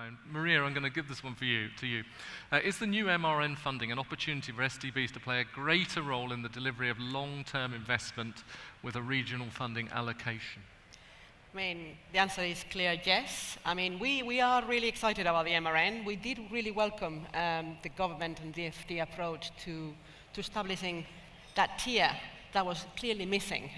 microphone. Maria, I'm going to give this one to you. Is the new MRN funding an opportunity for STBs to play a greater role in the delivery of long-term investment with a regional funding allocation? I mean, the answer is clear, yes. I mean, we are really excited about the MRN. We did really welcome the government and DfT approach to establishing that tier that was clearly missing,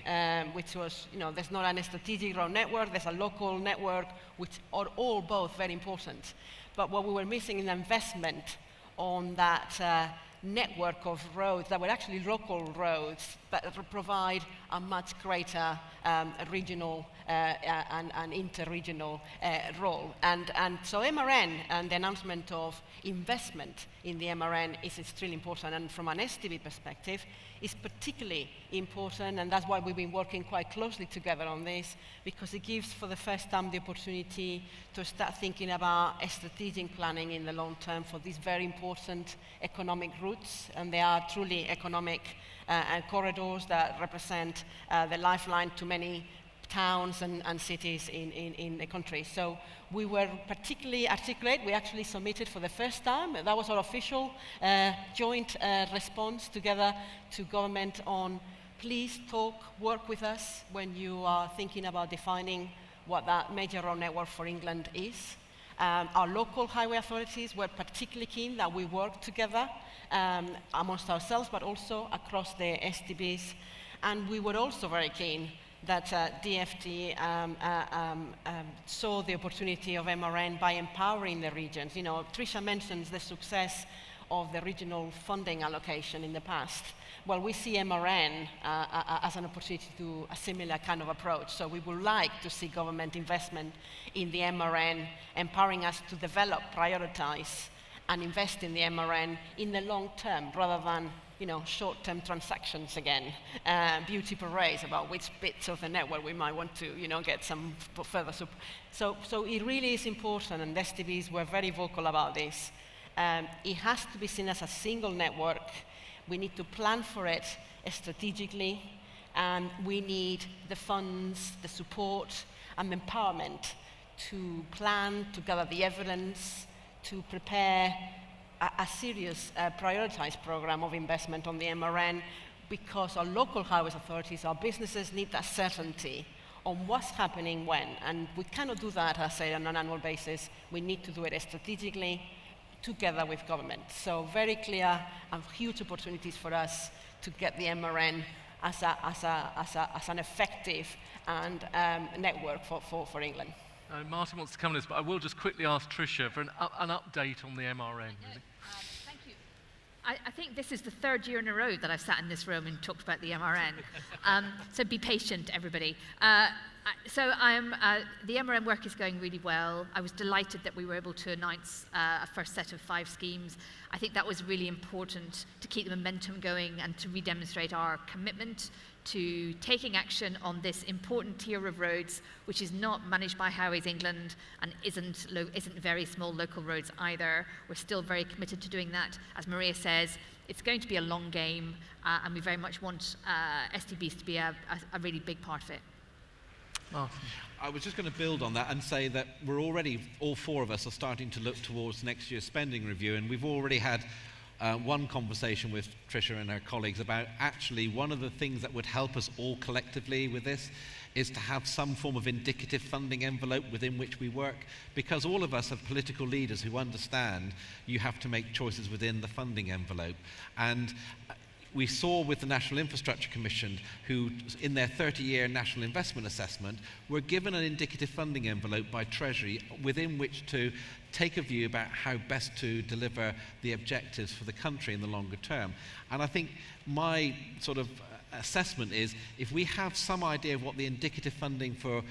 which was, there's not a strategic road network, there's a local network, which are all both very important. But what we were missing is investment on that network of roads that were actually local roads that provide a much greater regional and inter-regional role. And so MRN and the announcement of investment in the MRN is extremely important, and from an STB perspective, is particularly important, and that's why we've been working quite closely together on this, because it gives for the first time the opportunity to start thinking about strategic planning in the long term for these very important economic routes, and they are truly economic corridors that represent the lifeline to many towns and cities in the country. So we were particularly articulate. We actually submitted for the first time. That was our official joint response together to government on, please work with us when you are thinking about defining what that major road network for England is. Our local highway authorities were particularly keen that we work together amongst ourselves, but also across the STBs. And we were also very keen that DfT saw the opportunity of MRN by empowering the regions. Tricia mentions the success of the regional funding allocation in the past. Well, we see MRN as an opportunity to do a similar kind of approach. So we would like to see government investment in the MRN, empowering us to develop, prioritize, and invest in the MRN in the long term, rather than short-term transactions again, beauty parades about which bits of the network we might want to, get some further support. So it really is important, and STBs were very vocal about this. It has to be seen as a single network. We need to plan for it strategically, and we need the funds, the support, and the empowerment to plan, to gather the evidence, to prepare a serious prioritized program of investment on the MRN, because our local highways authorities, our businesses need that certainty on what's happening when. And we cannot do that, I say, on an annual basis. We need to do it strategically together with government. So very clear and huge opportunities for us to get the MRN as an effective and network for England. Martin wants to come on this, but I will just quickly ask Tricia for an update on the MRN. Thank you. I think this is the third year in a row that I've sat in this room and talked about the MRN. So be patient, everybody. The MRN work is going really well. I was delighted that we were able to announce a first set of 5 schemes. I think that was really important to keep the momentum going and to redemonstrate our commitment to taking action on this important tier of roads, which is not managed by Highways England and isn't very small local roads either. We're still very committed to doing that. As Maria says, it's going to be a long game, and we very much want STBs to be a really big part of it. Martin. I was just going to build on that and say that we're already, all 4 of us are starting to look towards next year's spending review, and we've already had one conversation with Tricia and her colleagues about actually one of the things that would help us all collectively with this is to have some form of indicative funding envelope within which we work, because all of us are political leaders who understand you have to make choices within the funding envelope. And we saw with the National Infrastructure Commission, who in their 30-year national investment assessment were given an indicative funding envelope by Treasury within which to take a view about how best to deliver the objectives for the country in the longer term. And I think my sort of assessment is, if we have some idea of what the indicative funding for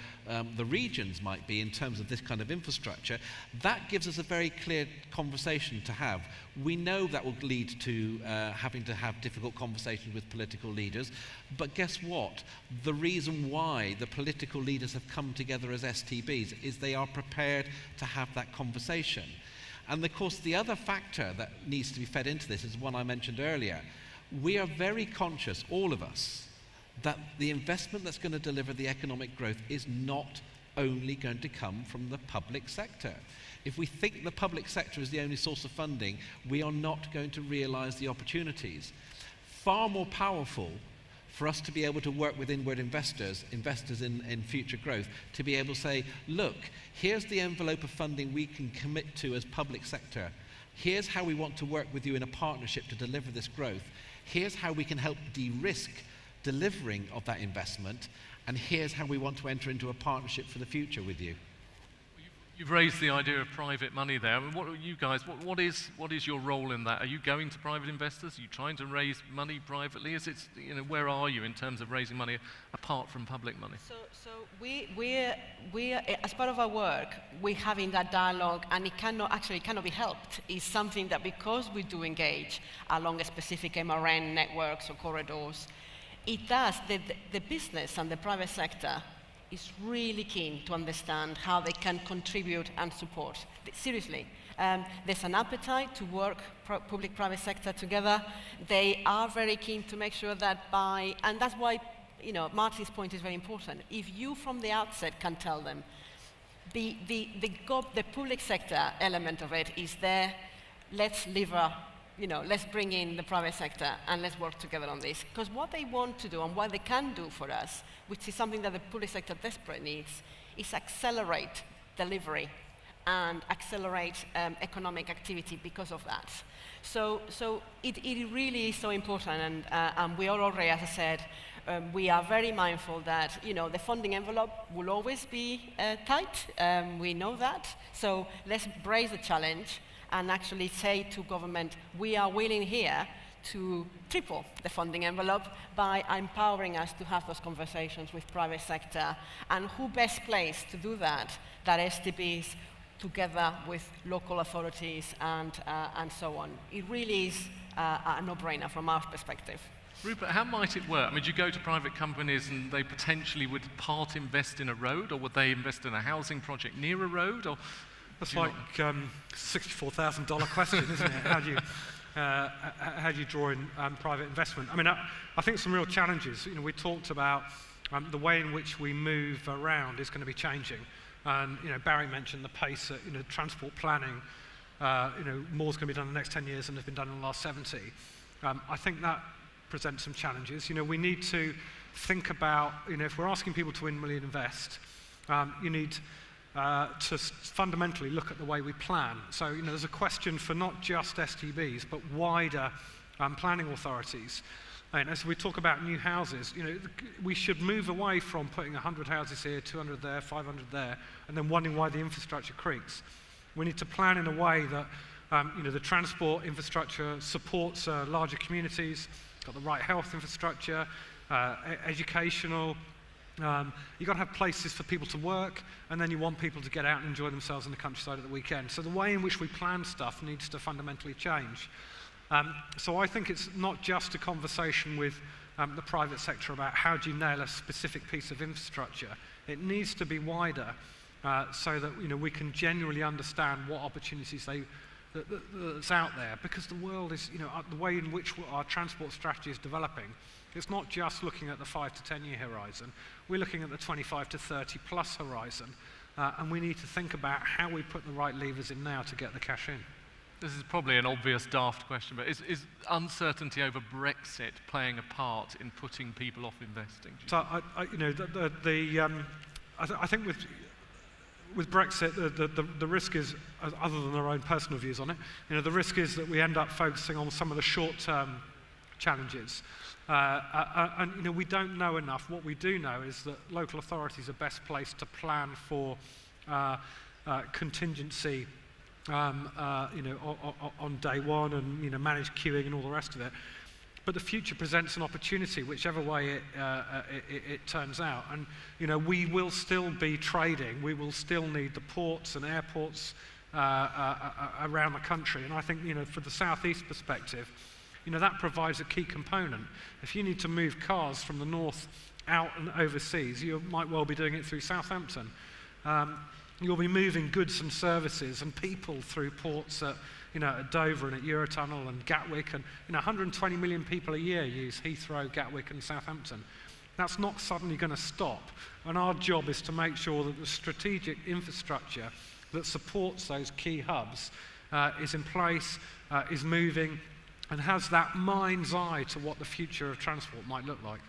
the regions might be in terms of this kind of infrastructure, that gives us a very clear conversation to have. We know that will lead to having to have difficult conversations with political leaders, but guess what? The reason why the political leaders have come together as STBs is they are prepared to have that conversation. And of course, the other factor that needs to be fed into this is one I mentioned earlier. We are very conscious, all of us, that the investment that's going to deliver the economic growth is not only going to come from the public sector. If we think the public sector is the only source of funding, we are not going to realise the opportunities. Far more powerful for us to be able to work with inward investors in future growth, to be able to say, look, here's the envelope of funding we can commit to as public sector. Here's how we want to work with you in a partnership to deliver this growth. Here's how we can help de-risk delivering of that investment. And here's how we want to enter into a partnership for the future with you. You've raised the idea of private money there. I mean, what are you guys, what is your role in that? Are you going to private investors? Are you trying to raise money privately? Is it, where are you in terms of raising money apart from public money? So we're as part of our work, we're having that dialogue, and it cannot be helped. It's something that, because we do engage along a specific MRN networks or corridors, it does, the business and the private sector is really keen to understand how they can contribute and support. Seriously, there's an appetite to work public-private sector together. They are very keen to make sure that and that's why, Martin's point is very important. If you from the outset can tell them, the public sector element of it is there, let's lever, let's bring in the private sector and let's work together on this. Because what they want to do and what they can do for us, which is something that the public sector desperately needs, is accelerate delivery and accelerate economic activity because of that. So it really is so important, and we are already, as I said, we are very mindful that the funding envelope will always be tight. We know that. So let's embrace the challenge and actually say to government, we are willing here to triple the funding envelope by empowering us to have those conversations with private sector. And who best placed to do that STBs together with local authorities and so on. It really is a no-brainer from our perspective. Rupert, how might it work? I mean, do you go to private companies and they potentially would part invest in a road, or would they invest in a housing project near a road? Or that's like $64,000 question, isn't it? How do you draw in private investment? I mean, I think some real challenges. We talked about the way in which we move around is going to be changing. And Barry mentioned the pace at transport planning. More's going to be done in the next 10 years than has been done in the last 70. I think that presents some challenges. We need to think about, if we're asking people to in million invest, you need to fundamentally look at the way we plan. So, there's a question for not just STBs, but wider planning authorities. And as we talk about new houses, we should move away from putting 100 houses here, 200 there, 500 there, and then wondering why the infrastructure creaks. We need to plan in a way that, the transport infrastructure supports larger communities, got the right health infrastructure, educational. You've got to have places for people to work, and then you want people to get out and enjoy themselves in the countryside at the weekend. So the way in which we plan stuff needs to fundamentally change. So I think it's not just a conversation with the private sector about how do you nail a specific piece of infrastructure. It needs to be wider so that we can genuinely understand what opportunities that's out there, because the world is, the way in which our transport strategy is developing, it's not just looking at the 5 to 10 year horizon. We're looking at the 25 to 30 plus horizon, and we need to think about how we put the right levers in now to get the cash in. This is probably an obvious daft question, but is uncertainty over Brexit playing a part in putting people off investing? So I think with Brexit, the risk is, other than our own personal views on it, the risk is that we end up focusing on some of the short-term challenges. And we don't know enough. What we do know is that local authorities are best placed to plan for contingency, on day one, and manage queuing and all the rest of it. But the future presents an opportunity, whichever way it turns out. And we will still be trading. We will still need the ports and airports around the country. And I think for the southeast perspective, that provides a key component. If you need to move cars from the north out and overseas, you might well be doing it through Southampton. You'll be moving goods and services and people through ports at Dover and at Eurotunnel and Gatwick, and 120 million people a year use Heathrow, Gatwick and Southampton. That's not suddenly going to stop. And our job is to make sure that the strategic infrastructure that supports those key hubs is in place, is moving, and has that mind's eye to what the future of transport might look like.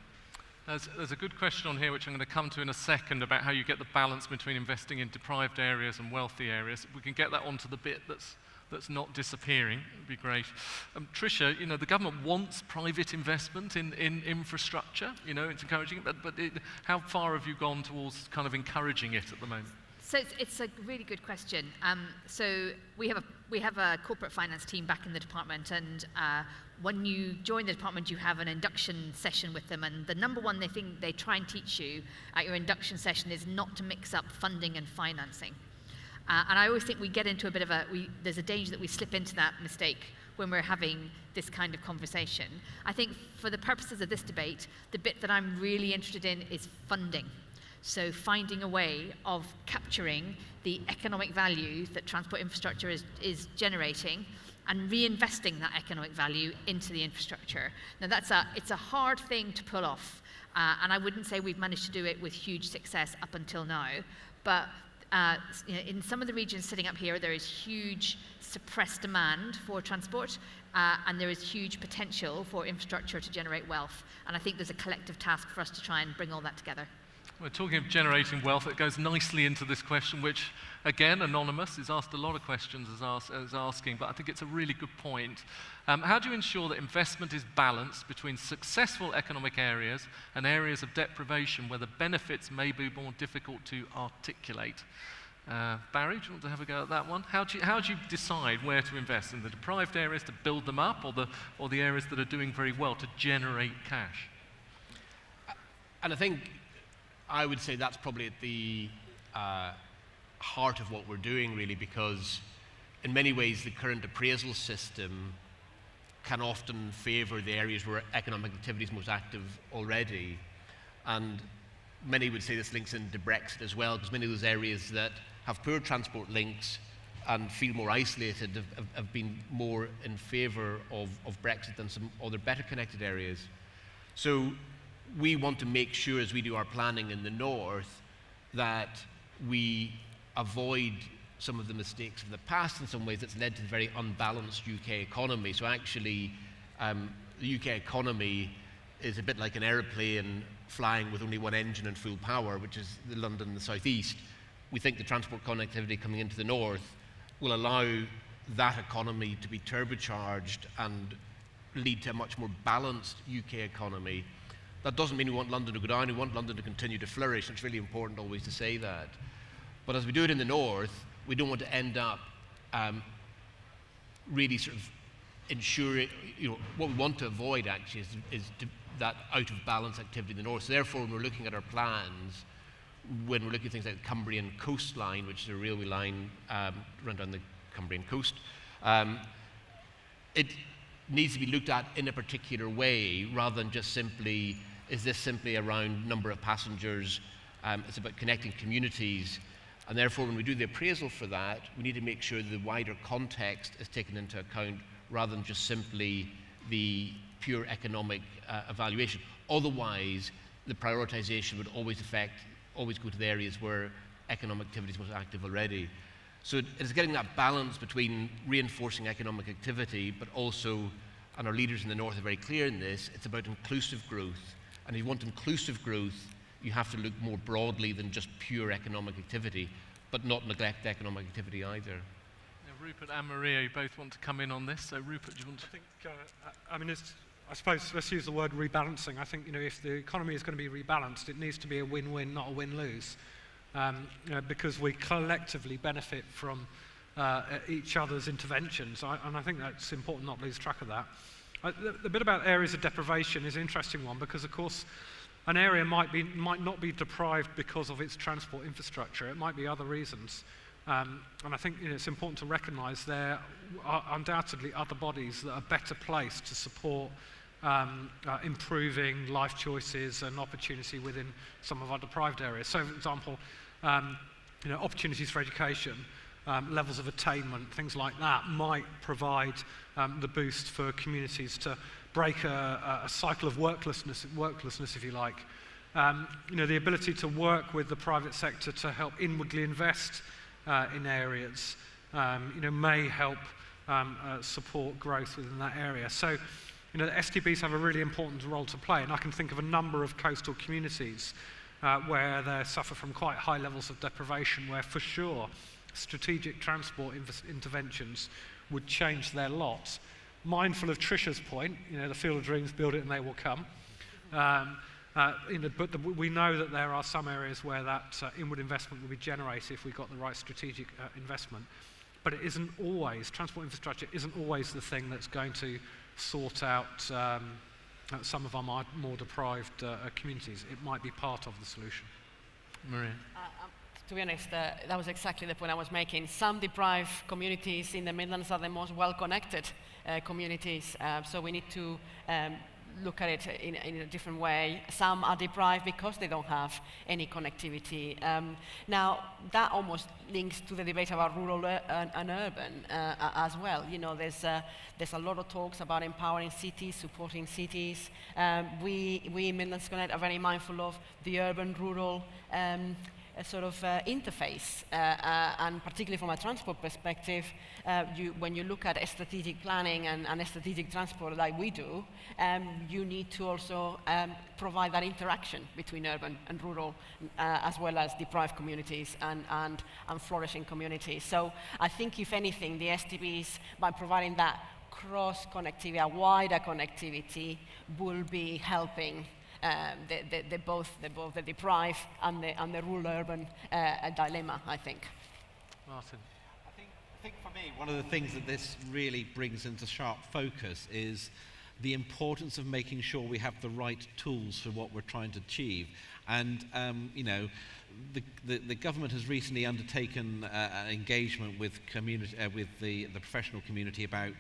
There's a good question on here, which I'm going to come to in a second, about how you get the balance between investing in deprived areas and wealthy areas. If we can get that onto the bit that's not disappearing, it would be great. Tricia, the government wants private investment in infrastructure. It's encouraging it, but how far have you gone towards kind of encouraging it at the moment? So it's a really good question. So we have a corporate finance team back in the department, and when you join the department, you have an induction session with them, and the number one thing they try and teach you at your induction session is not to mix up funding and financing. And I always think we get into a bit of there's a danger that we slip into that mistake when we're having this kind of conversation. I think for the purposes of this debate, the bit that I'm really interested in is funding. So finding a way of capturing the economic value that transport infrastructure is generating and reinvesting that economic value into the infrastructure. Now it's a hard thing to pull off, and I wouldn't say we've managed to do it with huge success up until now, but in some of the regions sitting up here, there is huge suppressed demand for transport, and there is huge potential for infrastructure to generate wealth, and I think there's a collective task for us to try and bring all that together. We're talking of generating wealth. It goes nicely into this question, which, again, Anonymous is asked a lot of questions as asking, but I think it's a really good point. How do you ensure that investment is balanced between successful economic areas and areas of deprivation where the benefits may be more difficult to articulate? Barry, do you want to have a go at that one? How do you decide where to invest? In the deprived areas to build them up, or the areas that are doing very well to generate cash? And I think I would say that's probably at the heart of what we're doing, really, because in many ways the current appraisal system can often favour the areas where economic activity is most active already. And many would say this links into Brexit as well, because many of those areas that have poor transport links and feel more isolated have been more in favour of Brexit than some other better connected areas. So we want to make sure, as we do our planning in the north, that we avoid some of the mistakes of the past in some ways that's led to the very unbalanced UK economy. So actually, the UK economy is a bit like an aeroplane flying with only one engine and full power, which is the London and the South East. We think the transport connectivity coming into the north will allow that economy to be turbocharged and lead to a much more balanced UK economy. That doesn't mean we want London to go down, we want London to continue to flourish. It's really important always to say that. But as we do it in the north, we don't want to end up really sort of ensuring, what we want to avoid actually is that out of balance activity in the north. So therefore, when we're looking at our plans, when we're looking at things like the Cumbrian coastline, which is a railway line run down the Cumbrian coast, it needs to be looked at in a particular way rather than just simply, is this simply around number of passengers? It's about connecting communities. And therefore, when we do the appraisal for that, we need to make sure the wider context is taken into account rather than just simply the pure economic evaluation. Otherwise, the prioritization would always go to the areas where economic activity is most active already. So it's getting that balance between reinforcing economic activity, but also, and our leaders in the north are very clear in this, it's about inclusive growth. And if you want inclusive growth, you have to look more broadly than just pure economic activity, but not neglect economic activity either. Now, Rupert and Maria, you both want to come in on this. So Rupert, do you want to? I think, I suppose let's use the word rebalancing. I think, if the economy is going to be rebalanced, it needs to be a win-win, not a win-lose. Because we collectively benefit from each other's interventions, and I think that's important not to lose track of that. The bit about areas of deprivation is an interesting one because, of course, an area might not be deprived because of its transport infrastructure. It might be other reasons, and I think it's important to recognise there are undoubtedly other bodies that are better placed to support improving life choices and opportunity within some of our deprived areas. So, for example, opportunities for education, levels of attainment, things like that might provide the boost for communities to break a cycle of worklessness, if you like. The ability to work with the private sector to help inwardly invest in areas, may help support growth within that area. So, the STBs have a really important role to play, and I can think of a number of coastal communities where they suffer from quite high levels of deprivation, where for sure strategic transport interventions would change their lot. Mindful of Trisha's point, the Field of Dreams, build it and they will come. But we know that there are some areas where that inward investment will be generated if we've got the right strategic investment. But it isn't always, transport infrastructure isn't always the thing that's going to sort out some of our more deprived communities. It might be part of the solution. Maria. To be honest, that was exactly the point I was making. Some deprived communities in the Midlands are the most well-connected communities, so we need to look at it in a different way. Some are deprived because they don't have any connectivity. Now, that almost links to the debate about rural and urban as well. There's a lot of talks about empowering cities, supporting cities. We in Midlands Connect are very mindful of the urban-rural interface, and particularly from a transport perspective, when you look at strategic planning and strategic transport like we do, you need to also provide that interaction between urban and rural, as well as deprived communities and flourishing communities. So I think, if anything, the STBs, by providing that cross-connectivity, a wider connectivity, will be helping both the deprived and the rural-urban dilemma, I think. Martin. I think for me, one of the things that this really brings into sharp focus is the importance of making sure we have the right tools for what we're trying to achieve. And, the government has recently undertaken an engagement with the professional community about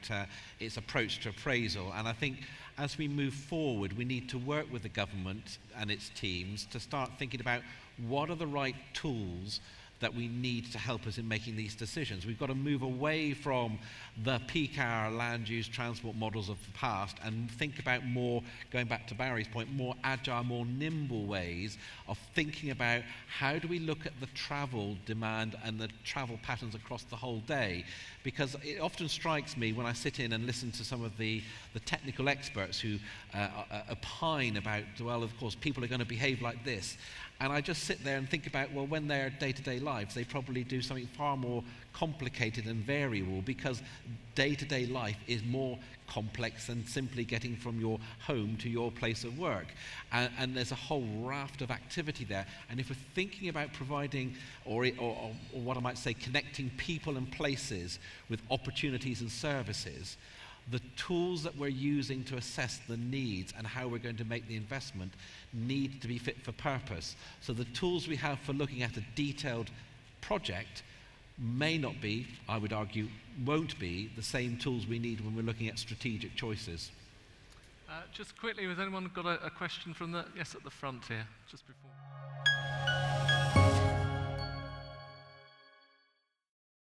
its approach to appraisal. And I think as we move forward, we need to work with the government and its teams to start thinking about what are the right tools that we need to help us in making these decisions. We've got to move away from the peak hour land use transport models of the past and think about more, going back to Barry's point, more agile, more nimble ways of thinking about how do we look at the travel demand and the travel patterns across the whole day. Because it often strikes me when I sit in and listen to some of the technical experts who opine about, well, of course, people are going to behave like this. And I just sit there and think about, well, when they're day-to-day lives, they probably do something far more complicated and variable, because day-to-day life is more complex than simply getting from your home to your place of work. And there's a whole raft of activity there. And if we're thinking about providing, or what I might say, connecting people and places with opportunities and services, the tools that we're using to assess the needs and how we're going to make the investment need to be fit for purpose. So the tools we have for looking at a detailed project may not be, I would argue, won't be the same tools we need when we're looking at strategic choices. Just quickly, has anyone got a question from yes, at the front here, just before?